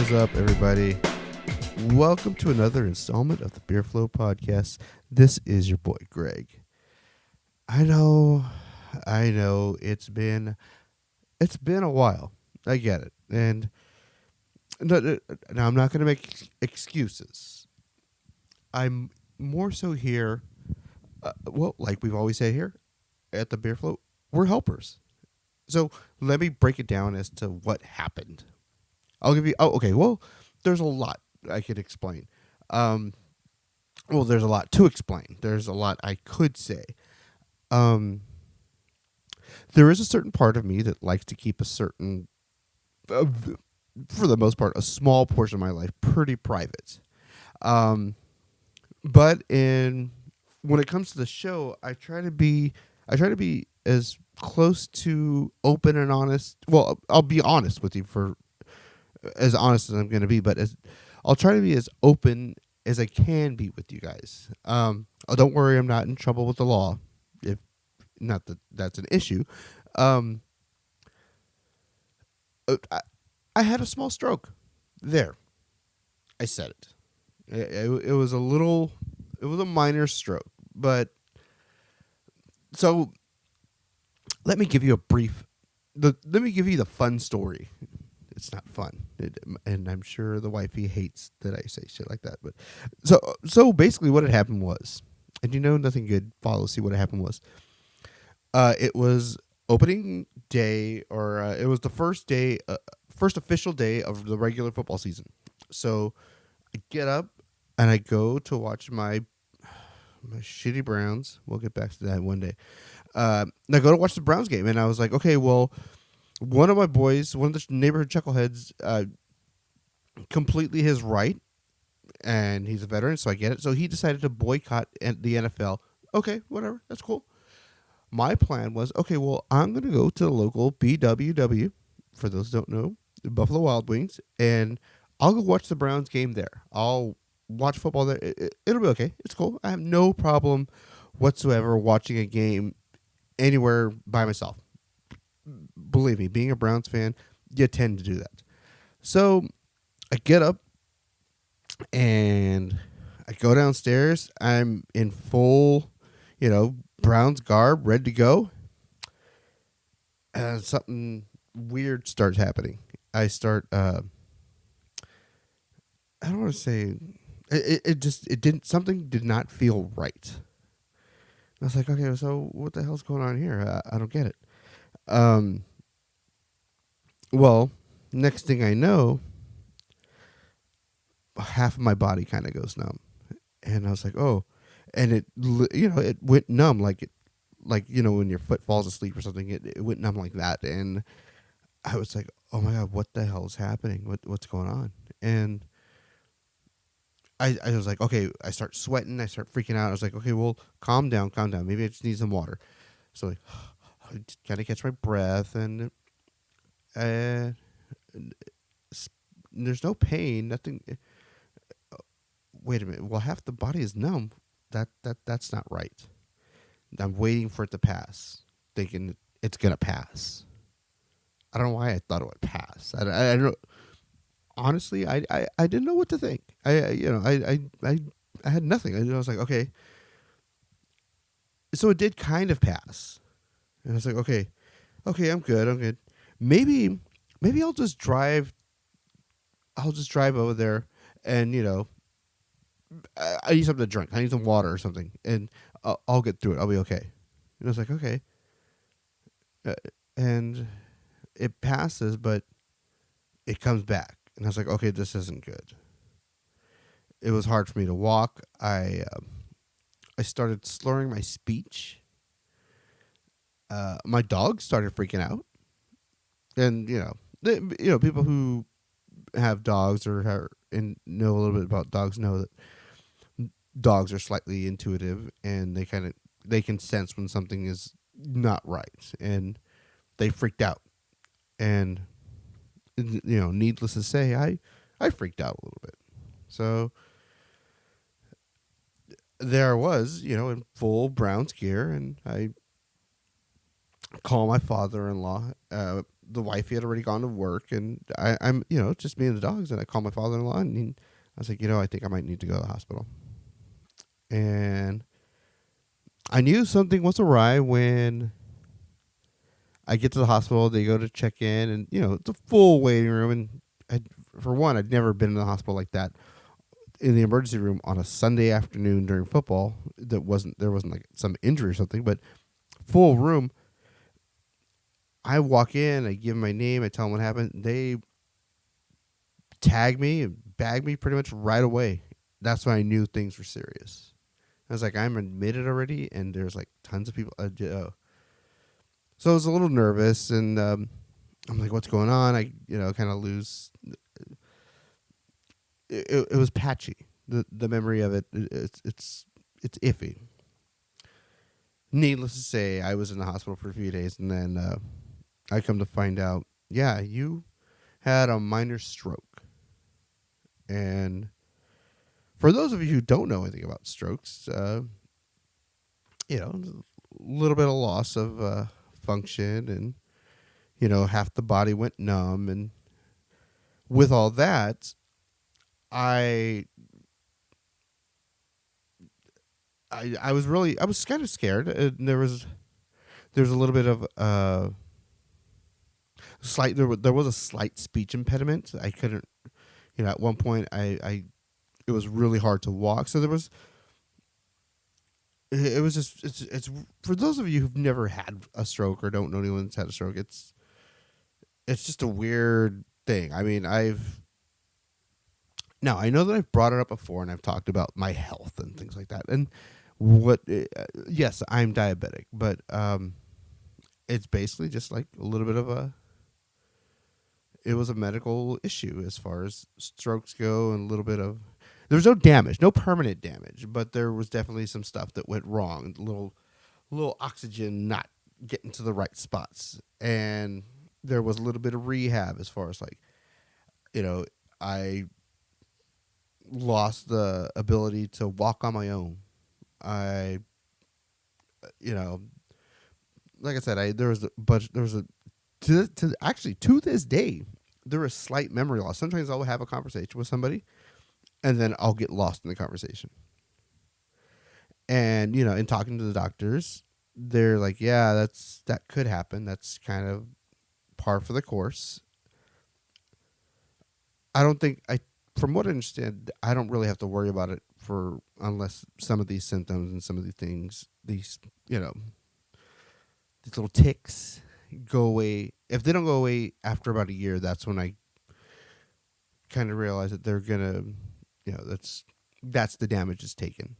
is up, everybody? Welcome to another installment of the Beer Flow Podcast. This is your boy, Greg. I know, it's been a while. I get it, and now I'm not going to make excuses. I'm more so here. Like we've always said here at the Beer Flow, we're helpers. So let me break it down as to what happened. I'll give you. Oh, okay. Well, there's a lot I could explain. There's a lot to explain. There's a lot I could say. There is a certain part of me that likes to keep a certain, for the most part, a small portion of my life pretty private. But when it comes to the show, I try to be as close to open and honest. Well, I'll be honest with you for as honest as I'm going to be, but I'll try to be as open as I can be with you guys. Don't worry, I'm not in trouble with the law. If not that that's an issue. I had a small stroke. There, I said it. It was a minor stroke, but so let me give you let me give you the fun story. It's not fun, and I'm sure the wifey hates that I say shit like that. But so basically, what had happened was, and nothing good follows. See what had happened was, it was opening day, or it was the first official day of the regular football season. So I get up and I go to watch my shitty Browns. We'll get back to that one day. And I go to watch the Browns game, and I was like, okay, well. One of my boys, one of the neighborhood chuckleheads, completely his right, and he's a veteran, so I get it. So he decided to boycott the NFL. Okay, whatever, that's cool. My plan was, okay, well, I'm going to go to the local BWW, for those who don't know, the Buffalo Wild Wings, and I'll go watch the Browns game there. I'll watch football there. It'll be okay. It's cool. I have no problem whatsoever watching a game anywhere by myself. Believe me, being a Browns fan, you tend to do that. So I get up and I go downstairs. I'm in full, Browns garb, ready to go. And something weird starts happening. I start, I don't want to say, something did not feel right. I was like, okay, so what the hell's going on here? I don't get it. Well, next thing I know, half of my body kind of goes numb, and I was like, oh, and it went numb like when your foot falls asleep or something, it went numb like that, and I was like, oh my God, what the hell is happening? What's going on? And I was like, okay, I start sweating, I start freaking out. I was like, okay, well, calm down. Maybe I just need some water. So like, I kind of catch my breath, and there's no pain, nothing. Wait a minute. Well, half the body is numb. That's not right. I'm waiting for it to pass, thinking it's gonna pass. I don't know why I thought it would pass. I don't know. Honestly, I didn't know what to think. I had nothing. I was like, okay. So it did kind of pass. And I was like, okay, I'm good. Maybe I'll just drive over there, and I need something to drink. I need some water or something, and I'll get through it. I'll be okay. And I was like, okay. And it passes, but it comes back, and I was like, okay, this isn't good. It was hard for me to walk. I started slurring my speech. My dog started freaking out, and people who have dogs or know a little bit about dogs know that dogs are slightly intuitive, and they can sense when something is not right, and they freaked out. And needless to say, I freaked out a little bit. So there I was, in full Browns gear, and I call my father-in-law. the wifey had already gone to work, and I'm just me and the dogs, and I called my father-in-law, and I was like, I think I might need to go to the hospital. And I knew something was awry when I get to the hospital. They go to check in, and it's a full waiting room. And for one, I'd never been in the hospital like that in the emergency room on a Sunday afternoon during football. There wasn't like some injury or something, but full room. I walk in, I give them my name, I tell them what happened. They tag me and bag me pretty much right away. That's when I knew things were serious. I was like, I'm admitted already, and there's like tons of people. So I was a little nervous, and I'm like, what's going on? I kind of lose. It was patchy. The memory of it's iffy. Needless to say, I was in the hospital for a few days, and then I come to find out, yeah, you had a minor stroke. And for those of you who don't know anything about strokes, a little bit of loss of function, and half the body went numb. And with all that, I was kind of scared. There was a little bit of there was a slight speech impediment. I couldn't, at one point it was really hard to walk. So it was just it's for those of you who've never had a stroke or don't know anyone that's had a stroke, it's just a weird thing. I mean, I know that I've brought it up before, and I've talked about my health and things like that. And yes, I'm diabetic, but it's basically just like a little bit of it was a medical issue as far as strokes go, and a little bit of, there was no damage, no permanent damage, but there was definitely some stuff that went wrong. A little oxygen not getting to the right spots, and there was a little bit of rehab as far as like, I lost the ability to walk on my own. I, like I said, there was a to this day, there is slight memory loss. Sometimes I'll have a conversation with somebody, and then I'll get lost in the conversation. And in talking to the doctors, they're like, "Yeah, that could happen. That's kind of par for the course." I don't think from what I understand, I don't really have to worry about it unless some of these symptoms and some of these things, these little ticks go away. If they don't go away after about a year, that's when I kind of realize that they're gonna, that's the damage is taken.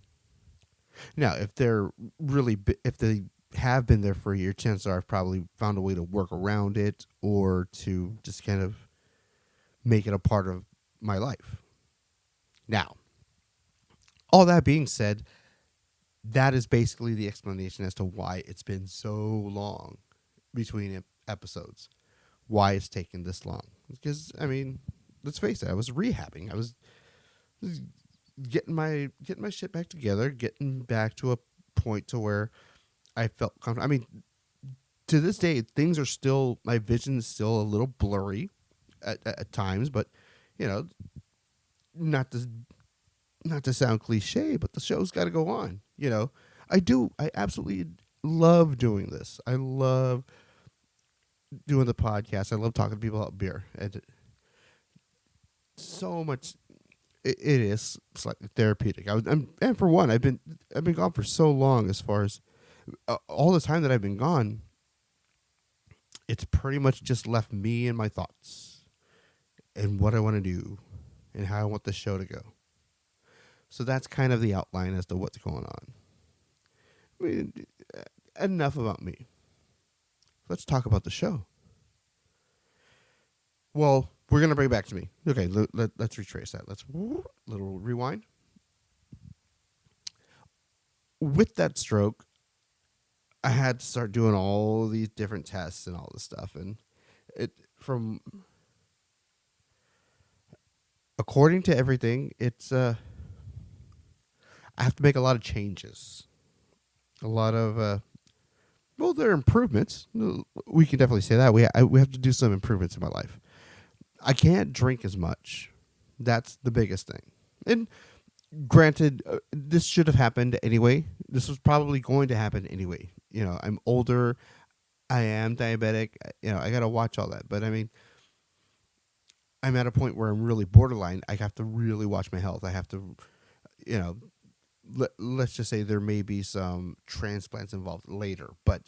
Now, if if they have been there for a year, chances are I've probably found a way to work around it, or to just kind of make it a part of my life. Now, all that being said, that is basically the explanation as to why it's been so long between episodes. Why it's taken this long? Because, I mean, let's face it, I was rehabbing. I was getting my shit back together, getting back to a point to where I felt comfortable. I mean, to this day, things are still, my vision is still a little blurry at times, but not to sound cliche, but the show's got to go on. I absolutely love doing this. I love doing the podcast. I love talking to people about beer, and so much. It is slightly therapeutic. And for one, I've been gone for so long. As far as all the time that I've been gone, it's pretty much just left me and my thoughts, and what I want to do, and how I want the show to go. So that's kind of the outline as to what's going on. I mean, enough about me. Let's talk about the show. Well, we're going to bring it back to me. Okay, let's retrace that. Let's little rewind. With that stroke, I had to start doing all these different tests and all this stuff. And according to everything, it's I have to make a lot of changes. A lot of Well, there are improvements. We can definitely say that we have to do some improvements in my life. I can't drink as much. That's the biggest thing. And granted, this should have happened anyway. This was probably going to happen anyway. I'm older. I am diabetic. I got to watch all that. But I mean, I'm at a point where I'm really borderline. I have to really watch my health. I have to, you know, let's just say there may be some transplants involved later. But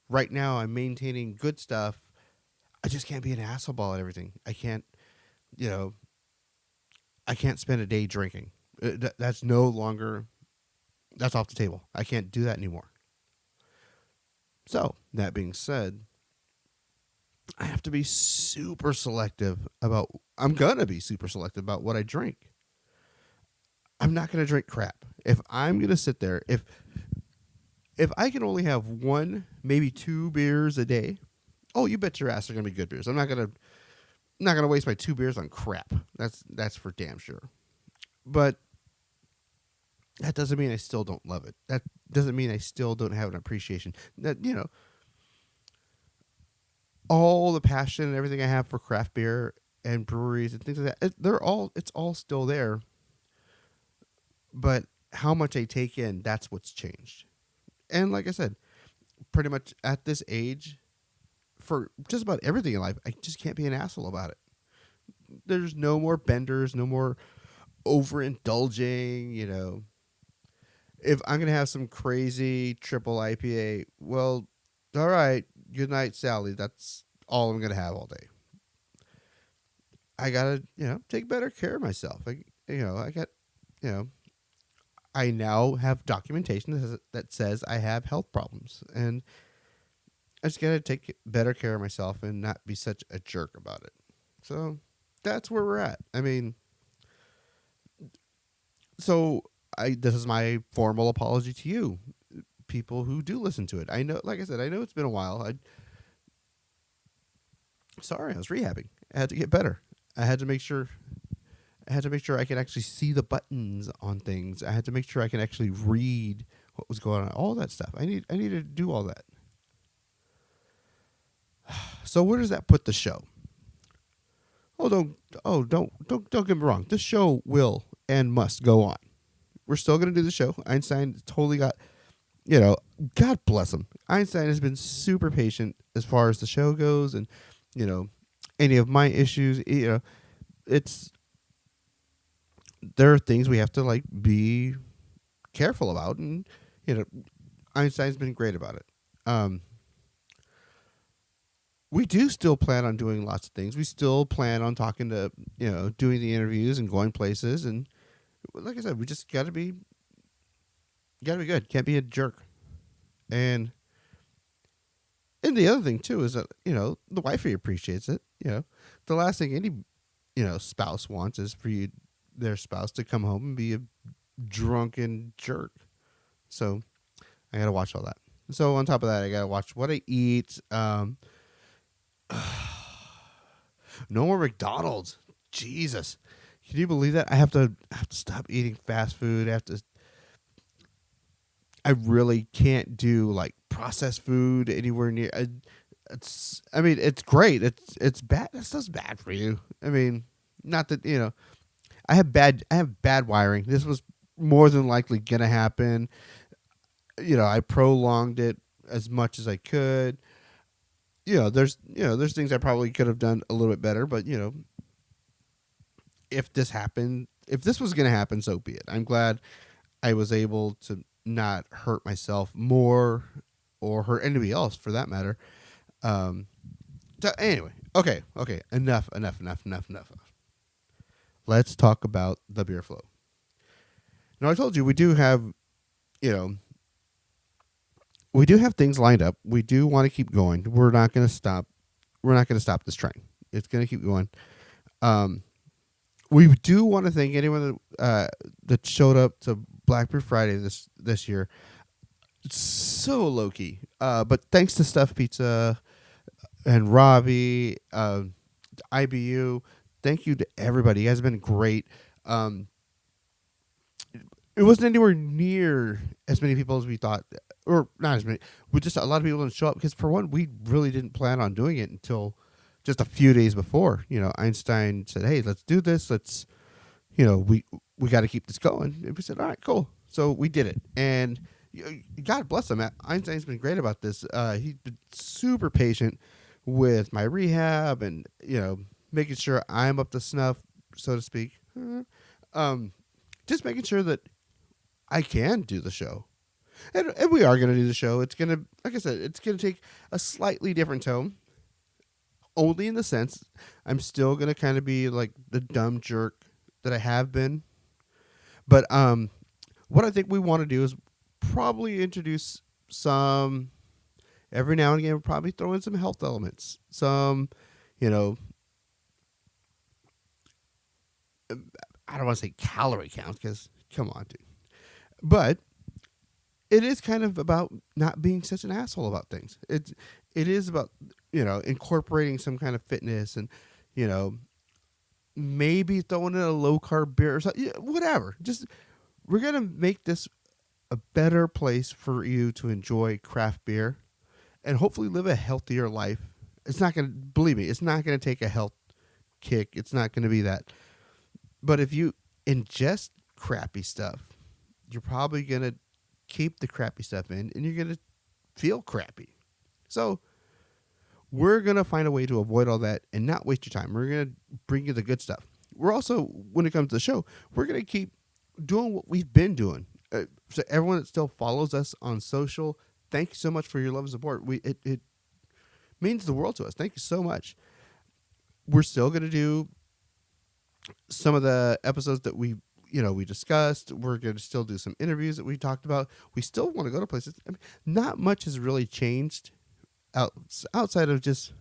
right now, I'm maintaining good stuff. I just can't be an asshole ball at everything. I can't, you know, I can't spend a day drinking. That's no longer, that's off the table. I can't do that anymore. So, that being said, I have to be super selective about, I'm going to be super selective about what I drink. I'm not going to drink crap. If I'm going to sit there, if I can only have one, maybe 2 beers a day, oh, you bet your ass they're going to be good beers. I'm not going to waste my 2 beers on crap. That's for damn sure. But that doesn't mean I still don't love it. That doesn't mean I still don't have an appreciation. That, all the passion and everything I have for craft beer and breweries and things like that, it's all still there. But how much I take in, that's what's changed. And like I said, pretty much at this age, for just about everything in life, I just can't be an asshole about it. There's no more benders, no more overindulging. If I'm going to have some crazy triple IPA, well, all right, good night, Sally. That's all I'm going to have all day. I got to, take better care of myself. I now have documentation that says I have health problems, and I just got to take better care of myself and not be such a jerk about it. So that's where we're at. I mean, this is my formal apology to you, people who do listen to it. I know, like I said, I know it's been a while. Sorry, I was rehabbing. I had to get better. I had to make sure I could actually see the buttons on things. I had to make sure I could actually read what was going on. All that stuff. I needed to do all that. So where does that put the show? Don't get me wrong. This show will and must go on. We're still going to do the show. Einstein totally got, God bless him. Einstein has been super patient as far as the show goes, and any of my issues. There are things we have to be careful about, and Einstein's been great about it. We do still plan on doing lots of things. We still plan on talking to, doing the interviews and going places. And like I said, we just gotta be good. Can't be a jerk. And the other thing too is that, the wifey appreciates it. The last thing any, spouse wants is for their spouse to come home and be a drunken jerk. So I gotta watch all that. So on top of that, I gotta watch what I eat. No more McDonald's. Jesus, can you believe that? I have to stop eating fast food. I really can't do processed food anywhere near. It's great. It's bad. That stuff's bad for you. I mean, not that I have bad wiring. This was more than likely gonna happen. I prolonged it as much as I could. There's things I probably could have done a little bit better, but if this was going to happen, so be it. I'm glad I was able to not hurt myself more or hurt anybody else for that matter. So anyway, okay, enough. Let's talk about the beer flow. Now I told you we do have, we do have things lined up. We do want to keep going. We're not going to stop. We're not going to stop this train. It's going to keep going. We do want to thank anyone that showed up to Blackbeard Friday this year. It's so low key, but thanks to Stuffed Pizza and Robbie, IBU. Thank you to everybody. You guys have been great. It wasn't anywhere near as many people as we thought, or not as many. We just a lot of people didn't show up because, for one, we really didn't plan on doing it until just a few days before. Einstein said, "Hey, let's do this. Let's, we got to keep this going." And we said, "All right, cool." So we did it, and God bless him. Einstein's been great about this. He's been super patient with my rehab, and making sure I'm up to snuff, so to speak. Um, just making sure that I can do the show. And we are going to do the show. It's going to, like I said, it's going to take a slightly different tone. Only in the sense I'm still going to kind of be like the dumb jerk that I have been. But what I think we want to do is probably introduce some, every now and again, we'll probably throw in some health elements. Some, I don't want to say calorie count because, come on, dude. But it is kind of about not being such an asshole about things. It is about, incorporating some kind of fitness and, maybe throwing in a low carb beer or something, whatever. Just, we're going to make this a better place for you to enjoy craft beer and hopefully live a healthier life. It's not going to, believe me, it's not going to take a health kick. It's not going to be that. But if you ingest crappy stuff, you're probably going to keep the crappy stuff in and you're going to feel crappy. So we're going to find a way to avoid all that and not waste your time. We're going to bring you the good stuff. We're also, when it comes to the show, we're going to keep doing what we've been doing. So everyone that still follows us on social, thank you so much for your love and support. It means the world to us. Thank you so much. We're still going to do some of the episodes that we discussed. We're going to still do some interviews that we talked about. We still want to go to places. I mean, not much has really changed outside of just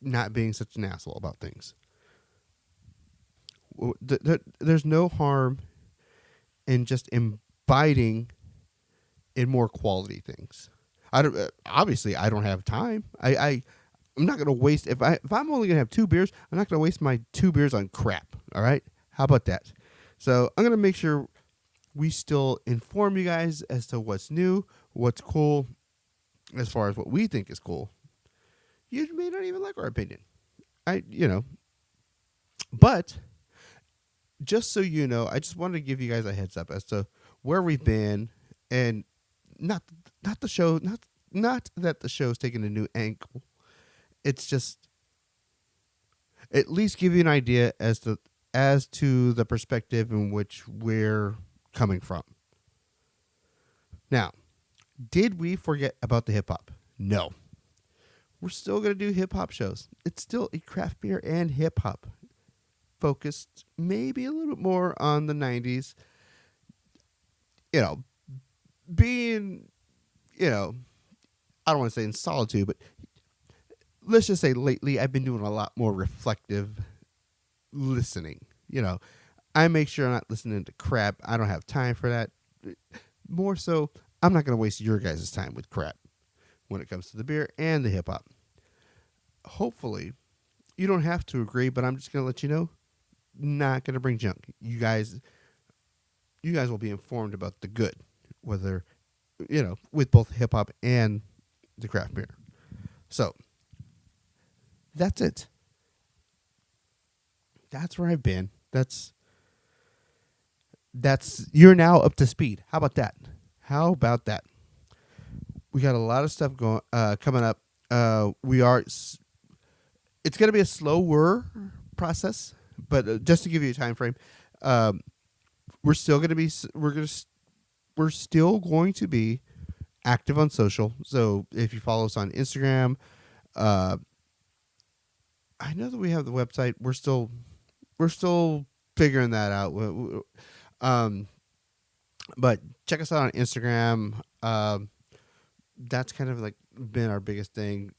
not being such an asshole about things. There's no harm in just inviting in more quality things. I don't have time. I'm not going to waste, if I'm only going to have 2 beers, I'm not going to waste my 2 beers on crap. All right? How about that? So I'm going to make sure we still inform you guys as to what's new, what's cool, as far as what we think is cool. You may not even like our opinion. But just so you know, I just wanted to give you guys a heads up as to where we've been, and not the show, not that the show's taking a new angle. It's just at least give you an idea as to the perspective in which we're coming from. Now, did we forget about the hip hop? No. We're still going to do hip hop shows. It's still a craft beer and hip hop focused maybe a little bit more on the 90s. Being, I don't want to say in solitude, but let's just say lately I've been doing a lot more reflective listening. I make sure I'm not listening to crap. I don't have time for that. More so, I'm not going to waste your guys' time with crap when it comes to the beer and the hip hop. Hopefully, you don't have to agree, but I'm just going to let you know, not going to bring junk. You guys will be informed about the good, whether, with both hip hop and the craft beer. So, that's it. That's where I've been. That's you're now up to speed. How about that? We got a lot of stuff going coming up. It's going to be a slower process, but just to give you a time frame, we're still going to be active on social. So if you follow us on Instagram, I know that we have the website. We're still figuring that out. But check us out on Instagram. That's kind of like been our biggest thing.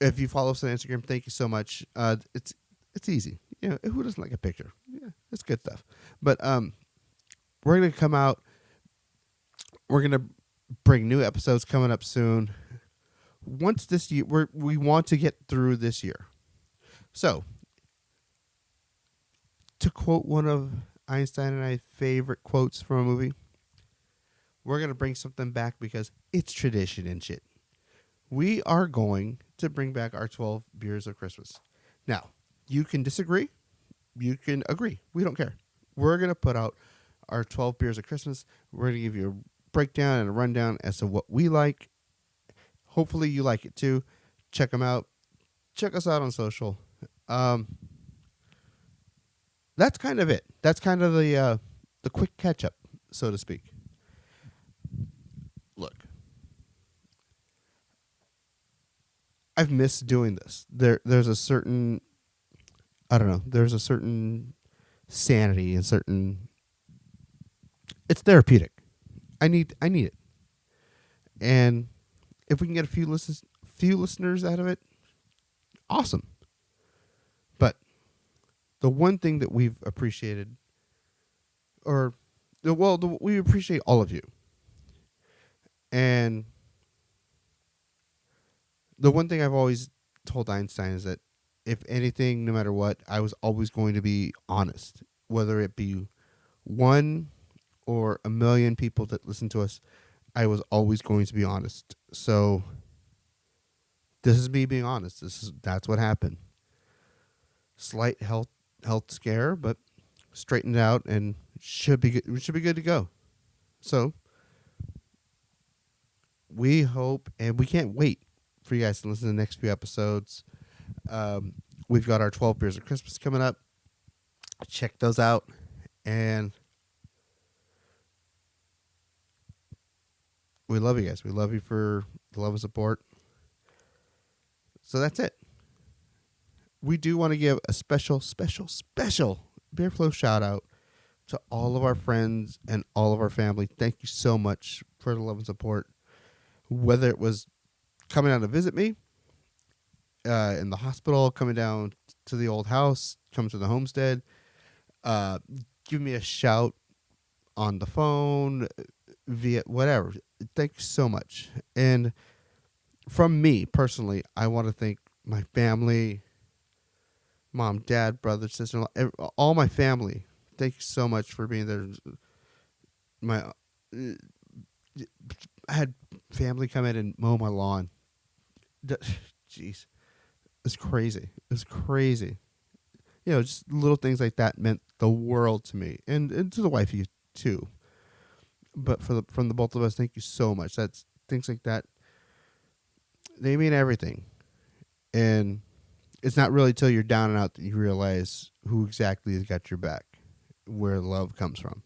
If you follow us on Instagram, thank you so much. It's easy. Who doesn't like a picture? Yeah, it's good stuff. But we're gonna come out. We're gonna bring new episodes coming up soon. Once this year, we want to get through this year. So, to quote one of Einstein and I's favorite quotes from a movie, We're going to bring something back because it's tradition and shit. We are going to bring back our 12 beers of Christmas. Now, you can disagree. You can agree. We don't care. We're going to put out our 12 beers of Christmas. We're going to give you a breakdown and a rundown as to what we like. Hopefully you like it too. Check them out. Check us out on social. That's kind of it. That's kind of the quick catch up, so to speak. Look, I've missed doing this. There's a certain, I don't know. There's a certain sanity and certain. It's therapeutic. I need it. And if we can get a few listeners out of it, awesome. But the one thing that we've appreciated, we appreciate all of you. And the one thing I've always told Einstein is that if anything, no matter what, I was always going to be honest, whether it be one or a million people that listen to us, I was always going to be honest. So this is me being honest. That's what happened. Slight health scare, but straightened out and should be good. We should be good to go. So we hope, and we can't wait for you guys to listen to the next few episodes. We've got our 12 beers of Christmas coming up. Check those out, and we love you guys. We love you for the love and support. So that's it. We do want to give a special Beer Flow shout out to all of our friends and all of our family. Thank you so much for the love and support. Whether it was coming down to visit me in the hospital, coming down to the old house, coming to the homestead, give me a shout on the phone, via whatever. Thank you so much. And from me personally, I want to thank my family, mom, dad, brother, sister, all my family. Thank you so much for being there. I had family come in and mow my lawn. Jeez, it's crazy. It's crazy. You know, just little things like that meant the world to me, and to the wifey too. But from the both of us, thank you so much. That's things like that. They mean everything, and it's not really till you're down and out that you realize who exactly has got your back, where love comes from.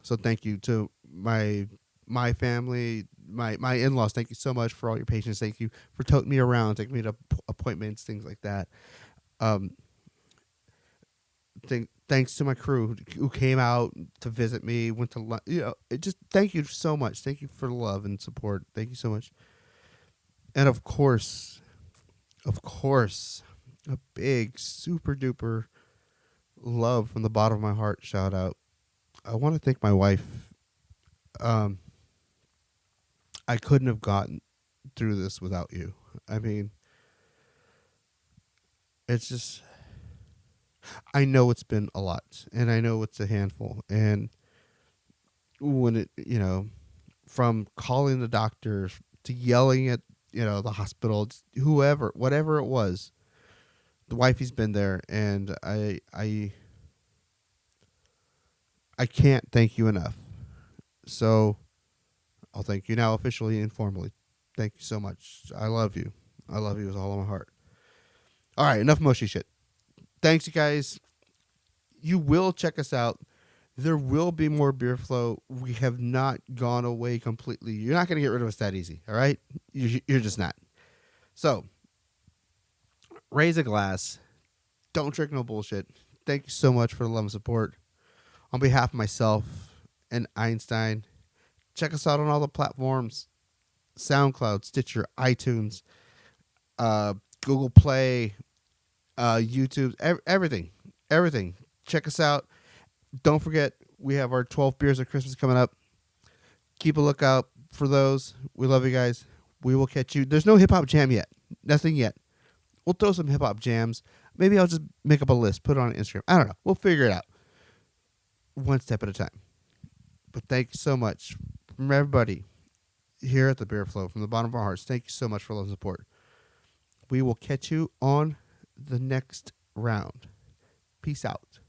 So thank you to my family, my in-laws. Thank you so much for all your patience. Thank you for toting me around, taking me to appointments, things like that. Thanks to my crew who came out to visit me, went to lunch. Thank you so much. Thank you for the love and support. Thank you so much. And of course, a big super duper love from the bottom of my heart shout out. I want to thank my wife. I couldn't have gotten through this without you. I mean, it's just, I know it's been a lot, and I know it's a handful. And when it, from calling the doctor to yelling at, the hospital, whoever, whatever it was, the wifey's been there, and I can't thank you enough. So I'll thank you now officially and formally. Thank you so much. I love you. I love you with all of my heart. All right, enough mushy shit. Thanks, you guys. You will check us out. There will be more Beer Flow. We have not gone away completely. You're not going to get rid of us that easy, all right? You're just not. So, raise a glass. Don't drink no bullshit. Thank you so much for the love and support. On behalf of myself and Einstein, check us out on all the platforms. SoundCloud, Stitcher, iTunes, Google Play, YouTube, everything. Check us out. Don't forget, we have our 12 beers of Christmas coming up. Keep a lookout for those. We love you guys. We will catch you. There's no hip-hop jam yet. Nothing yet. We'll throw some hip-hop jams. Maybe I'll just make up a list, put it on Instagram. I don't know. We'll figure it out. One step at a time. But thank you so much from everybody here at the Beer Flow, from the bottom of our hearts. Thank you so much for love and support. We will catch you on the next round. Peace out.